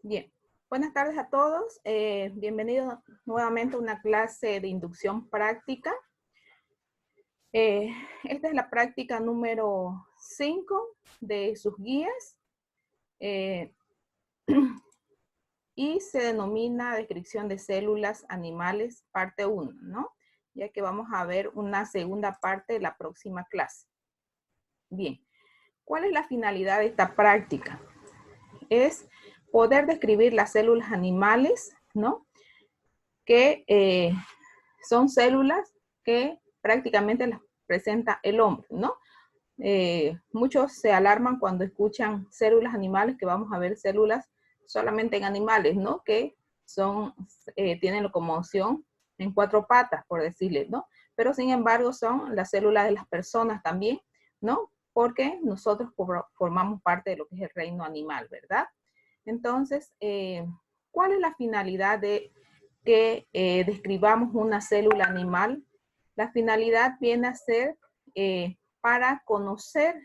Bien, buenas tardes a todos. Bienvenidos nuevamente a una clase de inducción práctica. Esta es la práctica número 5 de sus guías y se denomina descripción de células animales parte 1, ¿no? Ya que vamos a ver una segunda parte de la próxima clase. Bien, ¿cuál es la finalidad de esta práctica? Es poder describir las células animales, ¿no? Que son células que prácticamente las presenta el hombre, ¿no? Muchos se alarman cuando escuchan células animales, que vamos a ver células solamente en animales, ¿no? Que son, tienen locomoción en 4 patas, por decirle, ¿no? Pero sin embargo son las células de las personas también, ¿no? Porque nosotros formamos parte de lo que es el reino animal, ¿verdad? Entonces, ¿cuál es la finalidad de que describamos una célula animal? La finalidad viene a ser para conocer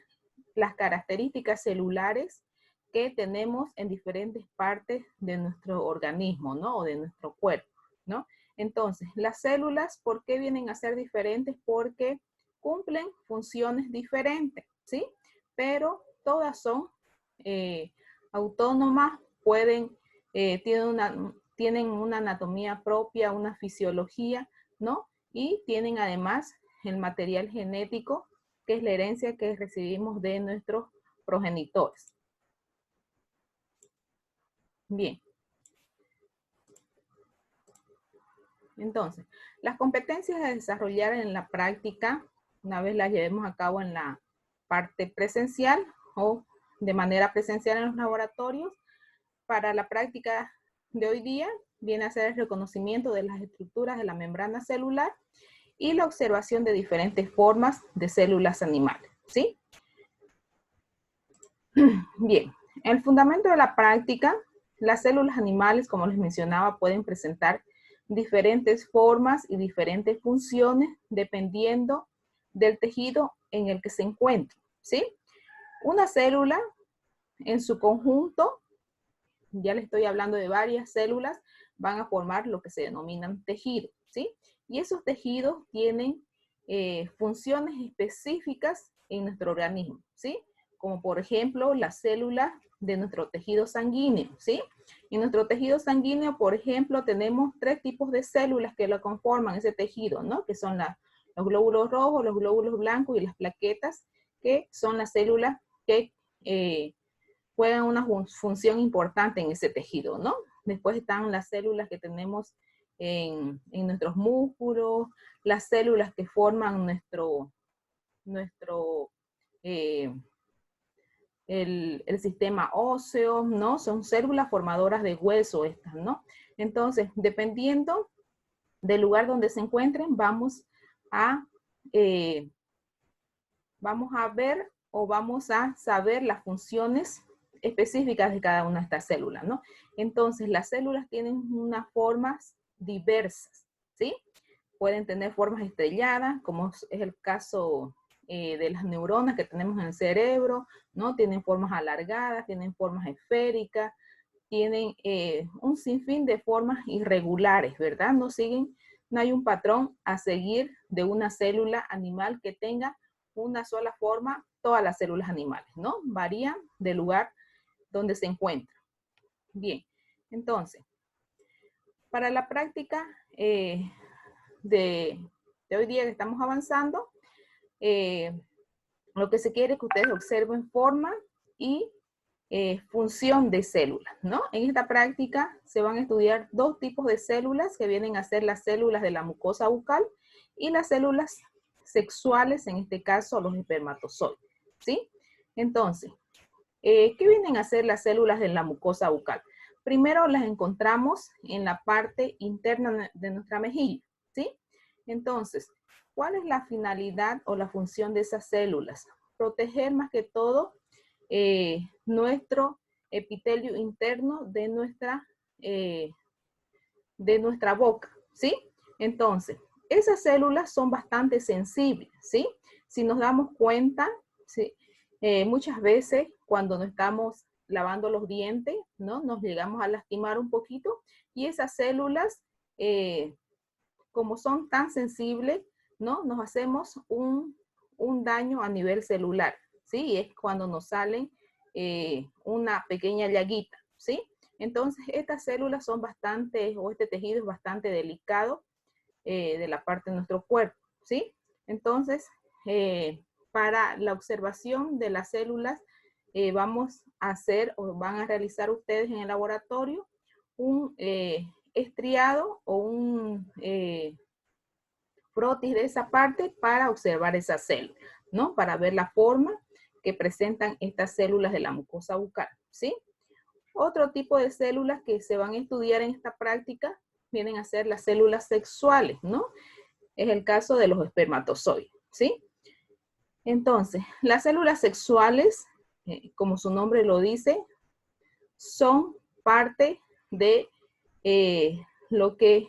las características celulares que tenemos en diferentes partes de nuestro organismo, ¿no? O de nuestro cuerpo, ¿no? Entonces, las células, ¿por qué vienen a ser diferentes? Porque cumplen funciones diferentes, ¿sí? Pero todas son autónomas, tienen una anatomía propia, una fisiología, ¿no? Y tienen además el material genético, que es la herencia que recibimos de nuestros progenitores. Bien. Entonces, las competencias a desarrollar en la práctica, una vez las llevemos a cabo en la parte presencial o de manera presencial en los laboratorios, para la práctica de hoy día viene a ser el reconocimiento de las estructuras de la membrana celular y la observación de diferentes formas de células animales, ¿sí? Bien, el fundamento de la práctica, las células animales, como les mencionaba, pueden presentar diferentes formas y diferentes funciones dependiendo del tejido en el que se encuentre, ¿sí? Una célula en su conjunto, ya les estoy hablando de varias células, van a formar lo que se denominan tejidos, ¿sí? Y esos tejidos tienen funciones específicas en nuestro organismo, ¿sí? Como por ejemplo las células de nuestro tejido sanguíneo, ¿sí? En nuestro tejido sanguíneo, por ejemplo, tenemos 3 tipos de células que lo conforman ese tejido, ¿no? Que son los glóbulos rojos, los glóbulos blancos y las plaquetas, que son las células que juegan una función importante en ese tejido, ¿no? Después están las células que tenemos en nuestros músculos, las células que forman eh, el sistema óseo, ¿no? Son células formadoras de hueso estas, ¿no? Entonces, dependiendo del lugar donde se encuentren, vamos a ver o vamos a saber las funciones específicas de cada una de estas células, ¿no? Entonces, las células tienen unas formas diversas, ¿sí? Pueden tener formas estrelladas, como es el caso de las neuronas que tenemos en el cerebro, ¿no? Tienen formas alargadas, tienen formas esféricas, tienen un sinfín de formas irregulares, ¿verdad? No hay un patrón a seguir de una célula animal que tenga una sola forma, todas las células animales, ¿no? Varían del lugar donde se encuentran. Bien, entonces, para la práctica de hoy día que estamos avanzando, lo que se quiere es que ustedes observen forma y función de células, ¿no? En esta práctica se van a estudiar 2 tipos de células que vienen a ser las células de la mucosa bucal y las células sexuales, en este caso los espermatozoides, ¿sí? Entonces, ¿qué vienen a ser las células de la mucosa bucal? Primero las encontramos en la parte interna de nuestra mejilla, ¿sí? Entonces, ¿cuál es la finalidad o la función de esas células? Proteger más que todo nuestro epitelio interno de nuestra boca, ¿sí? Entonces, esas células son bastante sensibles, ¿sí? Si nos damos cuenta, ¿sí? Muchas veces cuando nos estamos lavando los dientes, ¿no? Nos llegamos a lastimar un poquito y esas células, como son tan sensibles, ¿no? Nos hacemos un daño a nivel celular, ¿sí? Es cuando nos salen una pequeña llaguita, ¿sí? Entonces, estas células son bastante, o este tejido es bastante delicado de la parte de nuestro cuerpo, ¿sí? Entonces, para la observación de las células, vamos a hacer o van a realizar ustedes en el laboratorio un estriado o un frotis de esa parte para observar esa célula, ¿no? Para ver la forma que presentan estas células de la mucosa bucal, ¿sí? Otro tipo de células que se van a estudiar en esta práctica vienen a ser las células sexuales, ¿no? Es el caso de los espermatozoides, ¿sí? Entonces, las células sexuales, como su nombre lo dice, son parte de lo que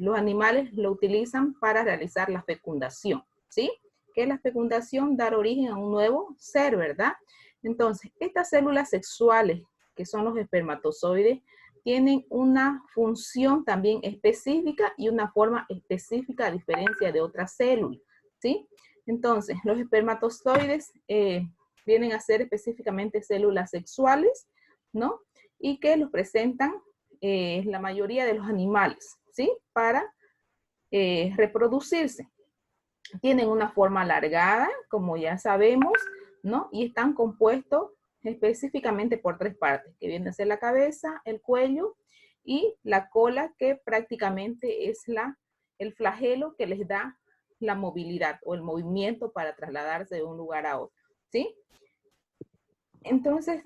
los animales lo utilizan para realizar la fecundación, ¿sí? Que es la fecundación, dar origen a un nuevo ser, ¿verdad? Entonces, estas células sexuales, que son los espermatozoides, tienen una función también específica y una forma específica a diferencia de otras células, ¿sí? Entonces, los espermatozoides vienen a ser específicamente células sexuales, ¿no? Y que los presentan la mayoría de los animales, ¿sí? Para reproducirse. Tienen una forma alargada, como ya sabemos, ¿no? Y están compuestos específicamente por tres partes, que vienen a ser la cabeza, el cuello y la cola, que prácticamente es el flagelo que les da la movilidad o el movimiento para trasladarse de un lugar a otro, ¿sí? Entonces,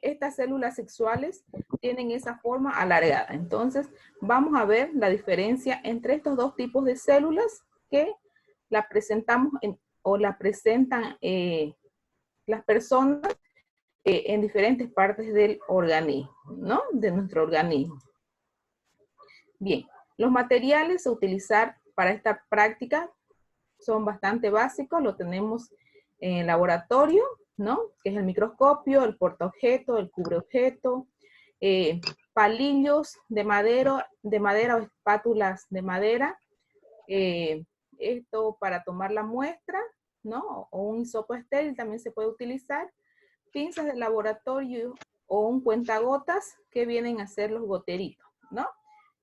estas células sexuales tienen esa forma alargada. Entonces, vamos a ver la diferencia entre estos dos tipos de células que la presentamos o la presentan las personas en diferentes partes del organismo, ¿no? De nuestro organismo. Bien, los materiales a utilizar para esta práctica son bastante básicos, lo tenemos en el laboratorio, ¿no? Que es el microscopio, el portaobjeto, el cubreobjeto, palillos de madera o espátulas de madera, esto para tomar la muestra, ¿no? O un hisopo estéril también se puede utilizar, pinzas de laboratorio o un cuentagotas que vienen a ser los goteritos, ¿no?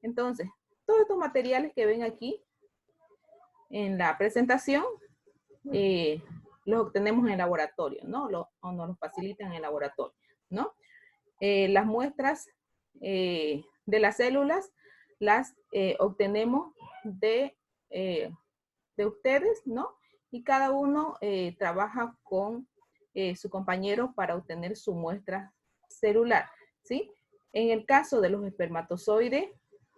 Entonces, todos estos materiales que ven aquí en la presentación, los obtenemos en el laboratorio, ¿no? O nos los facilitan en el laboratorio, ¿no? Las muestras de las células las obtenemos de ustedes, ¿no? Y cada uno trabaja con su compañero para obtener su muestra celular, ¿sí? En el caso de los espermatozoides,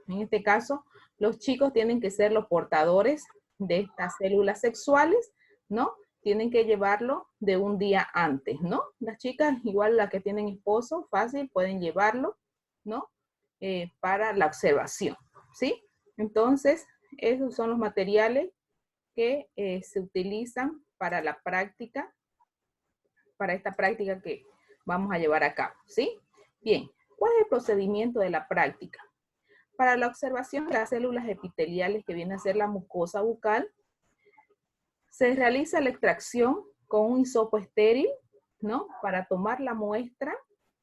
en este caso, los chicos tienen que ser los portadores de estas células sexuales, ¿no? Tienen que llevarlo de un día antes, ¿no? Las chicas, igual las que tienen esposo, fácil, pueden llevarlo, ¿no? Para la observación, ¿sí? Entonces, esos son los materiales que se utilizan para la práctica, para esta práctica que vamos a llevar a cabo, ¿sí? Bien, ¿cuál es el procedimiento de la práctica? Para la observación de las células epiteliales que viene a ser la mucosa bucal, se realiza la extracción con un hisopo estéril, ¿no? Para tomar la muestra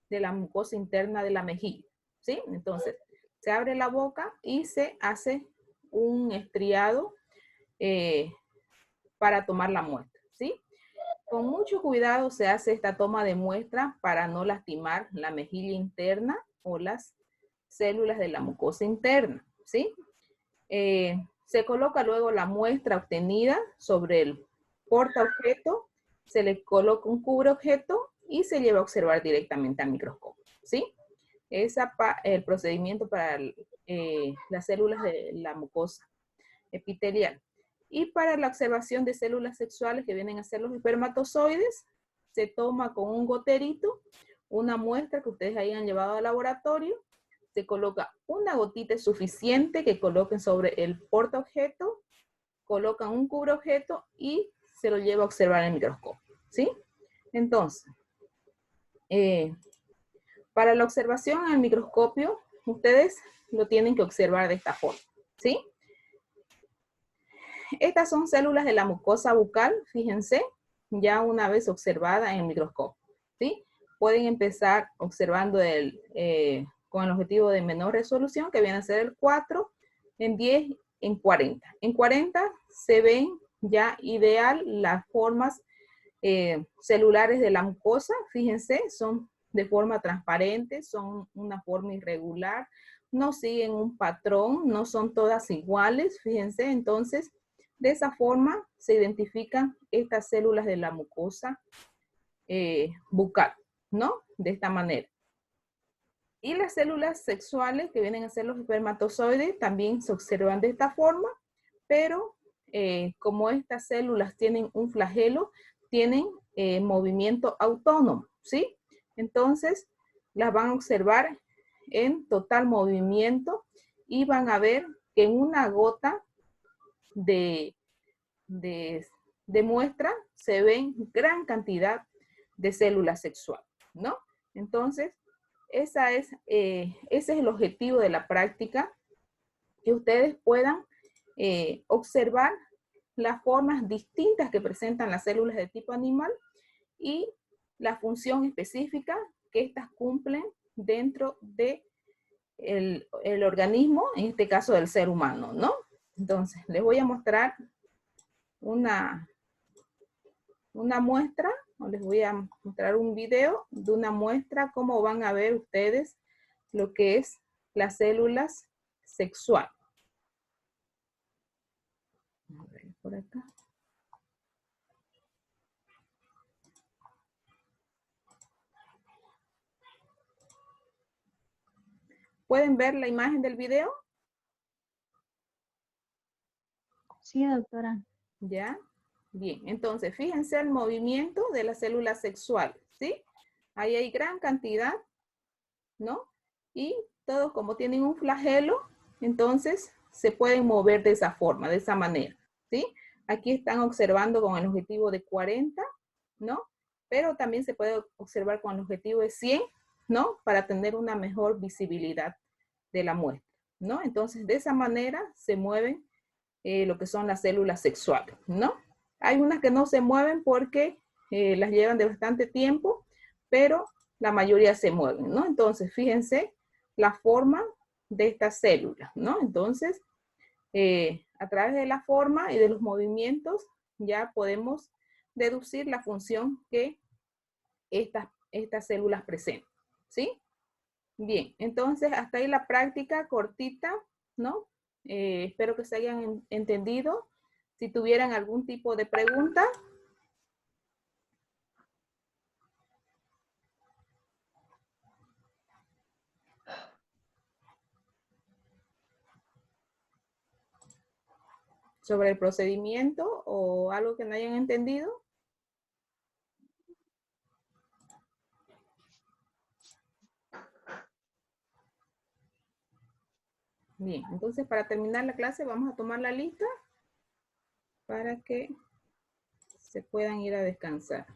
de la mucosa interna de la mejilla, ¿sí? Entonces, se abre la boca y se hace un estriado para tomar la muestra, ¿sí? Con mucho cuidado se hace esta toma de muestra para no lastimar la mejilla interna o las células de la mucosa interna, ¿sí? Se coloca luego la muestra obtenida sobre el portaobjeto, se le coloca un cubreobjeto y se lleva a observar directamente al microscopio, ¿sí? Es el procedimiento para las células de la mucosa epitelial. Y para la observación de células sexuales que vienen a ser los espermatozoides, se toma con un goterito una muestra que ustedes hayan llevado al laboratorio, se coloca una gotita suficiente que coloquen sobre el portaobjeto, colocan un cubreobjeto y se lo lleva a observar en el microscopio, ¿sí? Entonces, Para la observación al microscopio, ustedes lo tienen que observar de esta forma, ¿sí? Estas son células de la mucosa bucal, fíjense, ya una vez observada en el microscopio, ¿sí? Pueden empezar observando con el objetivo de menor resolución, que viene a ser el 4, en 10, en 40. En 40 se ven ya ideal las formas celulares de la mucosa, fíjense, son de forma transparente, son una forma irregular, no siguen un patrón, no son todas iguales, fíjense, entonces, de esa forma se identifican estas células de la mucosa bucal, ¿no? De esta manera. Y las células sexuales, que vienen a ser los espermatozoides, también se observan de esta forma, pero como estas células tienen un flagelo, tienen movimiento autónomo, ¿sí? Entonces, las van a observar en total movimiento y van a ver que en una gota de muestra se ven gran cantidad de células sexuales, ¿no? Entonces, ese es el objetivo de la práctica, que ustedes puedan observar las formas distintas que presentan las células de tipo animal y la función específica que éstas cumplen dentro de el organismo, en este caso del ser humano, ¿no? Entonces, les voy a mostrar una muestra, o les voy a mostrar un video de una muestra, cómo van a ver ustedes lo que es las células sexuales. A ver, por acá. ¿Pueden ver la imagen del video? Sí, doctora. ¿Ya? Bien, entonces fíjense el movimiento de las células sexuales, ¿sí? Ahí hay gran cantidad, ¿no? Y todos como tienen un flagelo, entonces se pueden mover de esa forma, de esa manera, ¿sí? Aquí están observando con el objetivo de 40, ¿no? Pero también se puede observar con el objetivo de 100, ¿no? Para tener una mejor visibilidad de la muestra, ¿no? Entonces, de esa manera se mueven lo que son las células sexuales, ¿no? Hay unas que no se mueven porque las llevan de bastante tiempo, pero la mayoría se mueven, ¿no? Entonces, fíjense la forma de estas células, ¿no? Entonces, a través de la forma y de los movimientos, ya podemos deducir la función que estas células presentan, ¿sí? Bien, entonces hasta ahí la práctica cortita, ¿no? Espero que se hayan entendido. Si tuvieran algún tipo de pregunta. Sobre el procedimiento o algo que no hayan entendido. Bien, entonces para terminar la clase vamos a tomar la lista para que se puedan ir a descansar.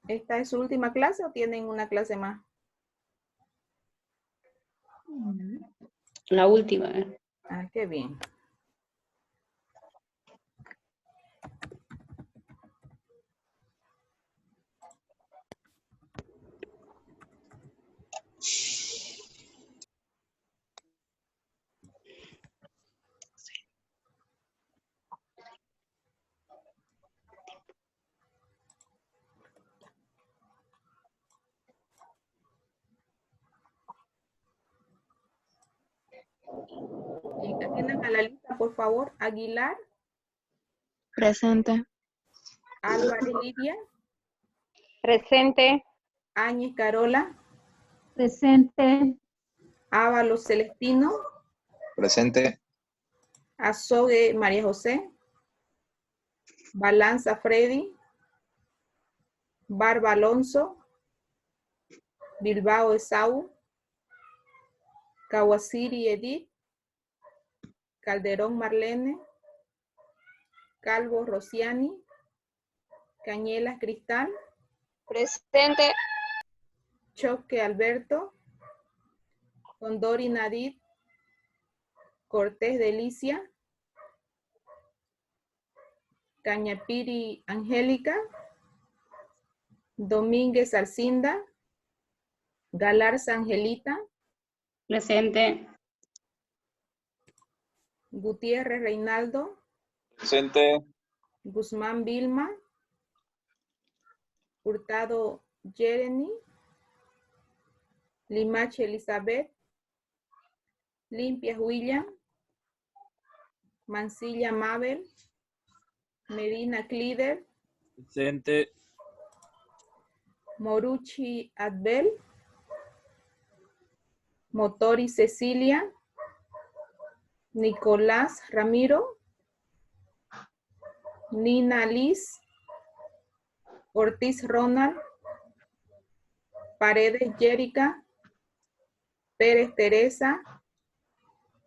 ¿Esta es su última clase o tienen una clase más? La última. Ah, qué bien. Bien, atiendan a la lista, por favor. Aguilar, Presente. Álvarez Lidia, Presente. Áñez Carola, Presente. Ábalos Celestino, Presente. Azogue María José, Balanza Freddy, Barba Alonso, Bilbao Esau, Kawasiri Edith, Calderón Marlene, Calvo Rociani, Cañelas Cristal, Presente. Choque Alberto, Condori Nadit, Cortés Delicia, Cañapiri Angélica, Domínguez Alcinda, Galarza Angelita, Presente. Gutiérrez Reinaldo, Presente. Guzmán Vilma, Hurtado Jeremy, Limache Elizabeth, Limpias William, Mancilla Mabel, Medina Clider, Presente. Morucci Adbel, Motori Cecilia, Nicolás Ramiro, Nina Liz, Ortiz Ronald, Paredes Jerica, Pérez Teresa,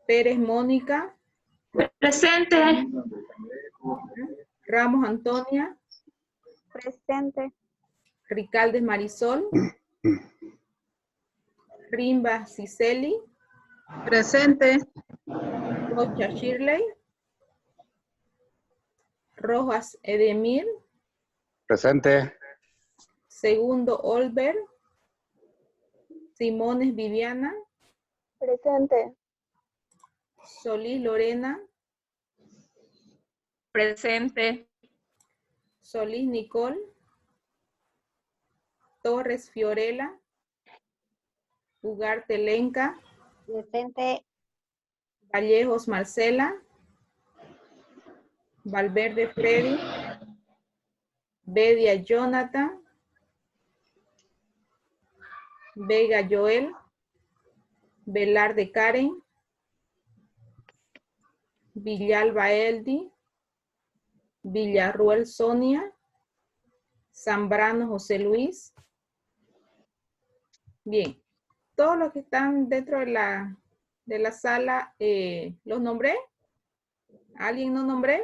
Pérez Mónica, Presente. Ramos Antonia, Presente. Ricaldes Marisol, Rimba Ciceli, Presente. Rocha Shirley, Rojas Edemir, Presente. Segundo Olver, Simones Viviana, Presente. Solís Lorena, Presente. Solís Nicole, Torres Fiorella, Ugarte Lenca, Presente. Vallejos Marcela, Valverde Freddy, Bedia Jonathan, Vega Joel, Velarde Karen, Villalba Eldi, Villarruel Sonia, Zambrano José Luis. Bien, todos los que están dentro de la sala, ¿los nombré? ¿Alguien no nombré?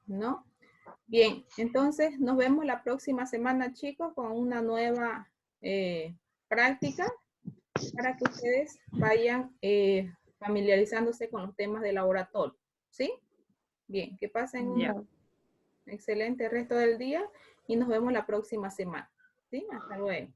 ¿No? Bien, entonces nos vemos la próxima semana, chicos, con una nueva práctica para que ustedes vayan familiarizándose con los temas de laboratorio. ¿Sí? Bien, que pasen un excelente resto del día y nos vemos la próxima semana. ¿Sí? Hasta luego.